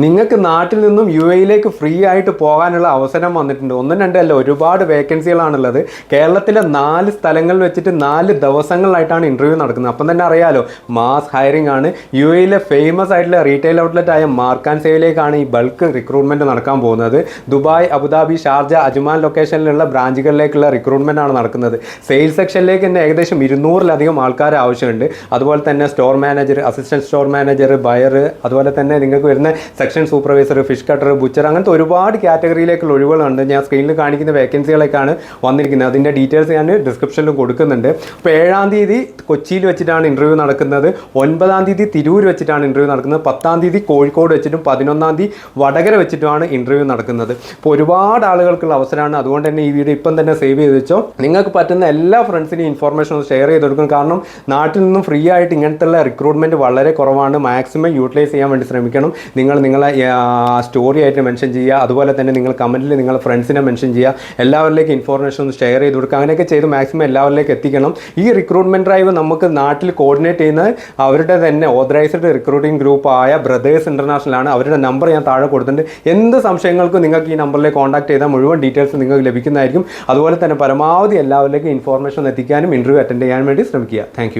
നിങ്ങൾക്ക് നാട്ടിൽ നിന്നും UAE ഫ്രീ ആയിട്ട് പോകാനുള്ള അവസരം വന്നിട്ടുണ്ട്. ഒന്നും രണ്ടല്ല, ഒരുപാട് വേക്കൻസികളാണുള്ളത്. കേരളത്തിലെ 4 സ്ഥലങ്ങളിൽ വെച്ചിട്ട് 4 ദിവസങ്ങളിലായിട്ടാണ് ഇൻ്റർവ്യൂ നടക്കുന്നത്. അപ്പം തന്നെ അറിയാലോ, മാസ് ഹയറിംഗ് ആണ്. UAE ഫേമസ് ആയിട്ടുള്ള റീറ്റെയിൽ ഔട്ട്ലെറ്റ് ആയ മാർക്ക് ആൻഡ് സേവിലേക്കാണ് ഈ ബൾക്ക് റിക്രൂട്ട്മെൻറ്റ് നടക്കാൻ പോകുന്നത്. ദുബായ്, അബുദാബി, ഷാർജ, അജ്മാൻ ലൊക്കേഷനിലുള്ള ബ്രാഞ്ചുകളിലേക്കുള്ള റിക്രൂട്ട്മെൻ്റ് ആണ് നടക്കുന്നത്. സെയിൽസ് സെക്ഷനിലേക്ക് തന്നെ ഏകദേശം 200-ലധികം ആൾക്കാർ ആവശ്യമുണ്ട്. അതുപോലെ തന്നെ store manager, assistant store manager, buyer, അതുപോലെ തന്നെ നിങ്ങൾക്ക് വരുന്ന section supervisor, fish cutter, butcher, അങ്ങനത്തെ ഒരുപാട് കാറ്റഗറിയിലേക്കുള്ള ഒഴിവുകളുണ്ട്. ഞാൻ സ്ക്രീനിൽ കാണിക്കുന്ന വേക്കൻസികളൊക്കെയാണ് വന്നിരിക്കുന്നത്. അതിൻ്റെ ഡീറ്റെയിൽസ് ഞാൻ ഡിസ്ക്രിപ്ഷനിൽ കൊടുക്കുന്നുണ്ട്. അപ്പോൾ 7-ാം തീയതി കൊച്ചിയിൽ വെച്ചിട്ടാണ് ഇൻ്റർവ്യൂ നടക്കുന്നത്. 9-ാം തീയതി തിരൂർ വെച്ചിട്ടാണ് ഇൻ്റർവ്യൂ നടക്കുന്നത്. 10-ാം തീയതി കോഴിക്കോട് വെച്ചിട്ടും 11-ാം തീയതി വടകര വെച്ചിട്ടുമാണ് ഇൻ്റർവ്യൂ നടക്കുന്നത്. അപ്പോൾ ഒരുപാട് ആളുകൾക്കുള്ള അവസരമാണ്. അതുകൊണ്ട് തന്നെ ഈ വീഡിയോ ഇപ്പം തന്നെ സേവ് ചെയ്ത് വെച്ചോ. നിങ്ങൾക്ക് പറ്റുന്ന എല്ലാ ഫ്രണ്ട്സിനും ഇൻഫോർമേഷൻ ഒന്ന് ഷെയർ ചെയ്ത് കൊടുക്കും. കാരണം നാട്ടിൽ നിന്നും ഫ്രീ ആയിട്ട് ഇങ്ങനത്തെ റിക്രൂട്ട്മെൻറ്റ് വളരെ കുറവാണ്. മാക്സിമം യൂട്ടിലൈസ് ചെയ്യാൻ വേണ്ടി ശ്രമിക്കണം. നിങ്ങളെ സ്റ്റോറി ആയിട്ട് മെൻഷൻ ചെയ്യുക. അതുപോലെ തന്നെ നിങ്ങൾ കമൻറ്റിൽ നിങ്ങളുടെ ഫ്രണ്ട്സിനെ മെൻഷൻ ചെയ്യുക. എല്ലാവരിലേക്കും ഇൻഫോർമേഷൻ ഒന്ന് ഷെയർ ചെയ്ത് കൊടുക്കുക. അങ്ങനെയൊക്കെ ചെയ്ത് മാക്സിമം എല്ലാവരിലേക്ക് എത്തിക്കണം. ഈ റിക്രൂട്ട്മെൻറ്റ് ഡ്രൈവ് നമുക്ക് നാട്ടിൽ കോർഡിനേറ്റ് ചെയ്യുന്നത് അവരുടെ തന്നെ ഓതറൈസ്ഡ് റിക്രൂട്ടിംഗ് ഗ്രൂപ്പായ ബ്രദേഴ്സ് ഇൻ്റർനാഷണൽ ആണ്. അവരുടെ നമ്പർ ഞാൻ താഴെ കൊടുത്തിട്ടുണ്ട്. എന്ത് സംശയങ്ങൾക്കും നിങ്ങൾക്ക് ഈ നമ്പറിലേക്ക് കോൺടാക്ട് ചെയ്താൽ മുഴുവൻ ഡീറ്റെയിൽസ് നിങ്ങൾക്ക് ലഭിക്കുന്നതായിരിക്കും. അതുപോലെ തന്നെ പരമാവധി എല്ലാവരിലേക്കും ഇൻഫോർമേഷൻ എത്തിക്കാനും ഇൻ്റർവ്യൂ അറ്റൻഡ് ചെയ്യാൻ വേണ്ടി ശ്രമിക്കുക. താങ്ക്